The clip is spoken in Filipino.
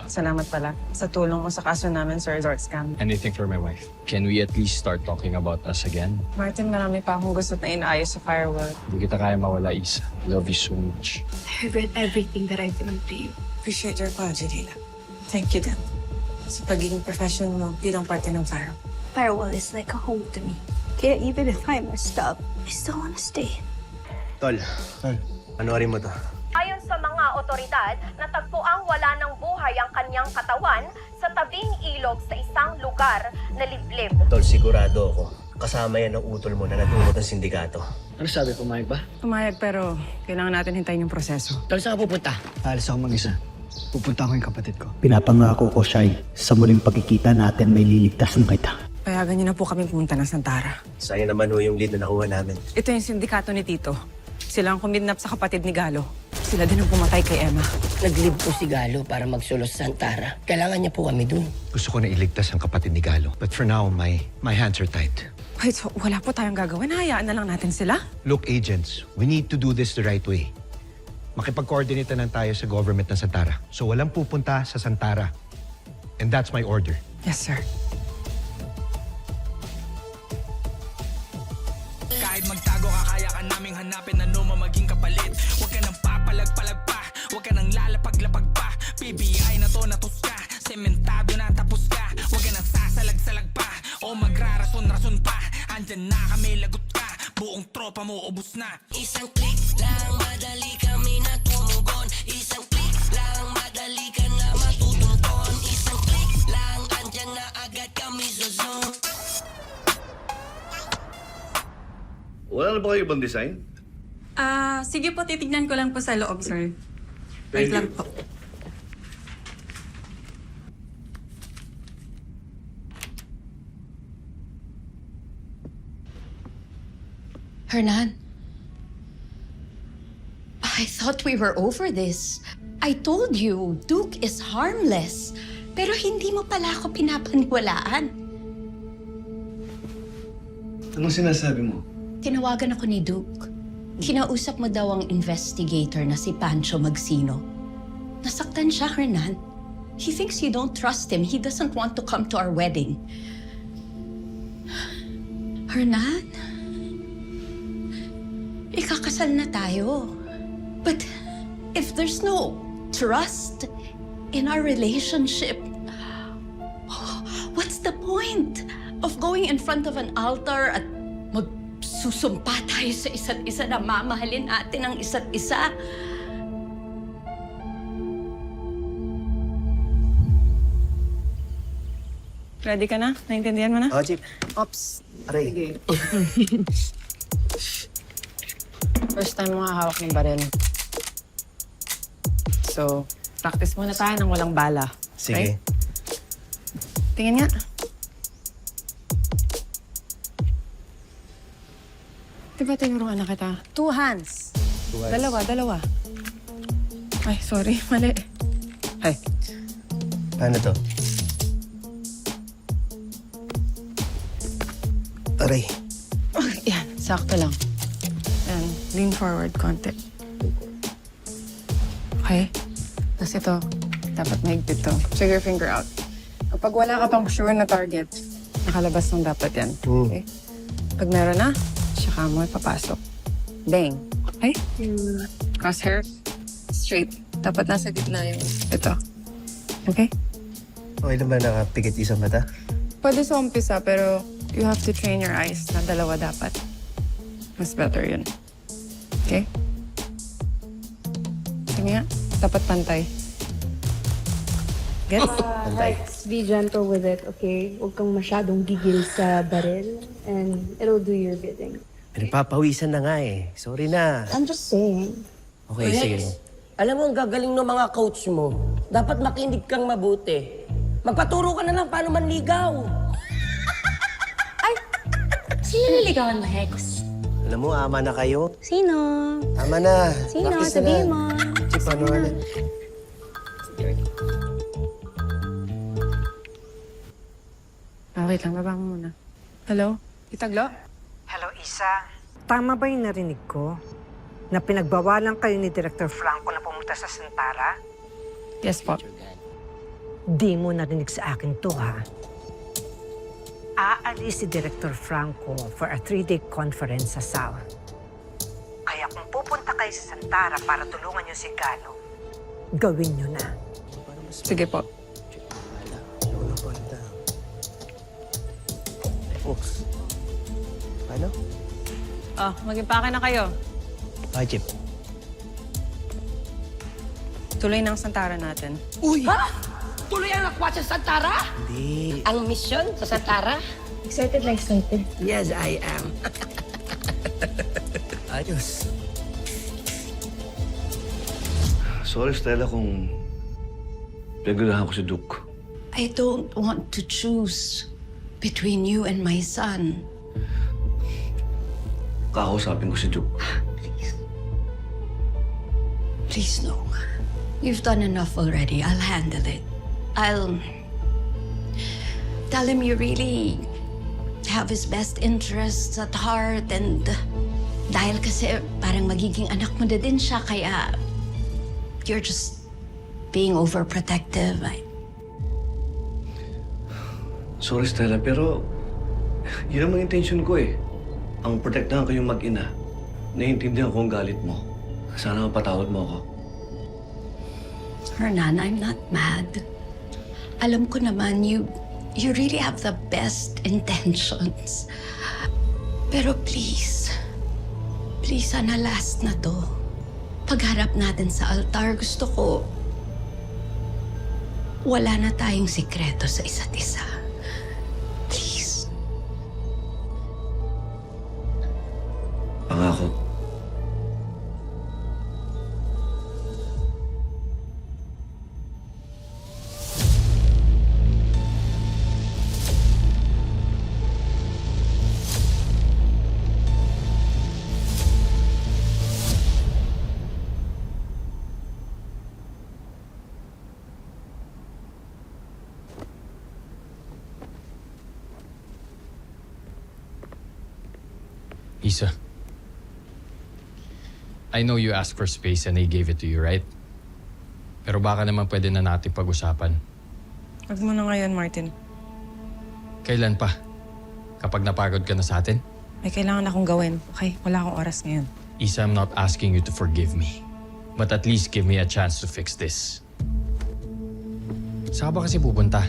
Salamat pala sa tulong mo sa kaso namin sa resort scam. Anything for my wife. Can we at least start talking about us again? Martin, marami pa akong gusto na inaayos sa firewall. Hindi kita kaya mawala, Isa. Love you so much. I regret everything that I've done to you. Appreciate your apology, Leila. Thank you din. Sa pagiging professional mo bilang parte ng firewall. Firewall is like a home to me. Kaya even if I messed up, I still wanna stay. Tol, panoorin mo to. Ayon sa mga otoridad, natagpuang wala ng buhay ang kanyang katawan sa tabing ilog sa isang lugar na liblib. Tol, sigurado ako. Kasama yan ang utol mo na natulog ng sindikato. Ano sabi, pumayag ba? Pumayag pero kailangan natin hintayin yung proseso. Tol, saan ka pupunta? Alis ako mag-isa. Pupunta ko yung kapatid ko. Pinapangako ko, Shai, sa muling pagkikita natin may liligtas ng kita. Payagan niyo na po kami pumunta ng Santara. Sayang naman ho yung lead na nakuha namin. Ito yung sindikato ni Tito. Sila ang kumidnap sa kapatid ni Galo. Sila din ang pumatay kay Emma. Naglib po si Galo para magsulos sa Santara. Kailangan niya po kami dun. Gusto ko na iligtas ang kapatid ni Galo. But for now, my hands are tied. Wait, so wala po tayong gagawin? Hayaan na lang natin sila? Look, agents, we need to do this the right way. Makipag-coordinate na lang tayo sa government ng Santara. So walang pupunta sa Santara. And that's my order. Yes, sir. Kahit magtago ka, kaya ka naming hanapin ano maging kapalit. Huwag ka nang papalag-palag pa, huwag ka nang lalapag-lapag pa. PBI na to natus ka, sementado na tapos ka. Huwag ka nang sasalag-salag pa, o magrarason-rason pa. Andyan na kami, lagot ka, buong tropa mo ubus na. Isang click lang, madali kami na tumugon. Isang click lang, madali ka na matutungkon. Isang click lang, andyan na agad kami sa zone. Wala na ba kayo ibang design? Sige po, titignan ko lang po sa loob, sir. Wait lang po. Hernan, I thought we were over this. I told you, Duke is harmless. Pero hindi mo pala ako pinapaniwalaan. Anong sinasabi mo? Tinawagan ako ni Duke. Kinausap mo daw ang investigator na si Pancho Magsino. Nasaktan siya, Hernan. He thinks you don't trust him. He doesn't want to come to our wedding. Hernan, ikakasal na tayo. But if there's no trust in our relationship, what's the point of going in front of an altar at magsusumpa tayo sa isa't isa na mamahalin natin ang isa't isa? Ready ka na? Naintindihan mo na? Oh, Chip. Ops. Aray. Sige. First time mo hawak ng baril. So, practice muna tayo ng walang bala. Sige. Right? Tingin nga. Diba tinuruan na kita? Two hands. Dalawa. Ay, sorry. Mali. Ay. Ano to? Aray. Yan, sakto lang. Yan, lean forward konti. Okay? Tapos ito, dapat mahigpit to. Trigger finger out. Kapag wala ka pang sure na target, nakalabas ng dapat yan. Okay? Pag meron na, saka mo ipapasok. Bang. Okay? Crosshair, straight. Dapat nasa gitna yung ito. Okay? Okay lang ba nakapikit isang mata? Pwede sa umpisa, pero you have to train your eyes na dalawa dapat. Mas better yun. Okay? Sige nga, dapat pantay. Gets? Pantay. Be gentle with it, okay? Huwag kang masyadong gigil sa baril and it'll do your bidding. Pinagpapawisan na nga eh. Sorry na. I'm just saying. Okay, sige. Alam mo, ang gagaling ng mga coach mo. Dapat makinig kang mabuti. Magpaturo ka na lang paano manligaw. Sino niligawan mo, Hex? Alam mo, ama na kayo. Sino? Ama na. Sino? Practice na Sabihin lang. mo. Chip, ano ulit? Wait lang, baba mo muna. Hello? Itaglo? Hello, Isa. Tama ba yung narinig ko? Na pinagbawalan kayo ni Director Franco na pumunta sa Santara? Yes po. Di mo narinig sa akin to, ha? Aalis si Director Franco for a 3-day conference sa South. Kaya kung pupunta kayo sa Santara para tulungan niyo si Galo, gawin niyo na. Sige po. Oops. Ano? Oh, mag-impake na kayo. Okay, Chip. Tuloy ng Santara natin. Uy! Ha? Tuloy ang nakwat sa Santara? Hindi. Ang misyon sa Santara? Excited na excited. Yes, I am. Ayos. Sorry, Stella, kung pinagulahan ko si Duke. I don't want to choose between you and my son. Kakausapin ko si Duke. Please, no. You've done enough already. I'll handle it. I'll tell him you really have his best interests at heart and dahil kasi parang magiging anak mo na din siya kaya you're just being overprotective. Sorry, Stella, pero yun ang intention ko eh. Ang protektahan kayong mag-ina. Naiintindihan ko ang galit mo. Sana mapatawad mo ako. Hernan, I'm not mad. Alam ko naman, you really have the best intentions. Pero please, sana last na to. Pagharap natin sa altar, gusto ko wala na tayong sikreto sa isa't isa. Please. Pangako. Isa, I know you asked for space and they gave it to you, right? Pero baka naman pwede na natin pag-usapan. Huwag mo na ngayon, Martin. Kailan pa? Kapag napagod ka na sa atin? May kailangan akong gawin. Okay? Wala akong oras ngayon. Isa, I'm not asking you to forgive me. But at least give me a chance to fix this. Saan ka ba kasi pupunta?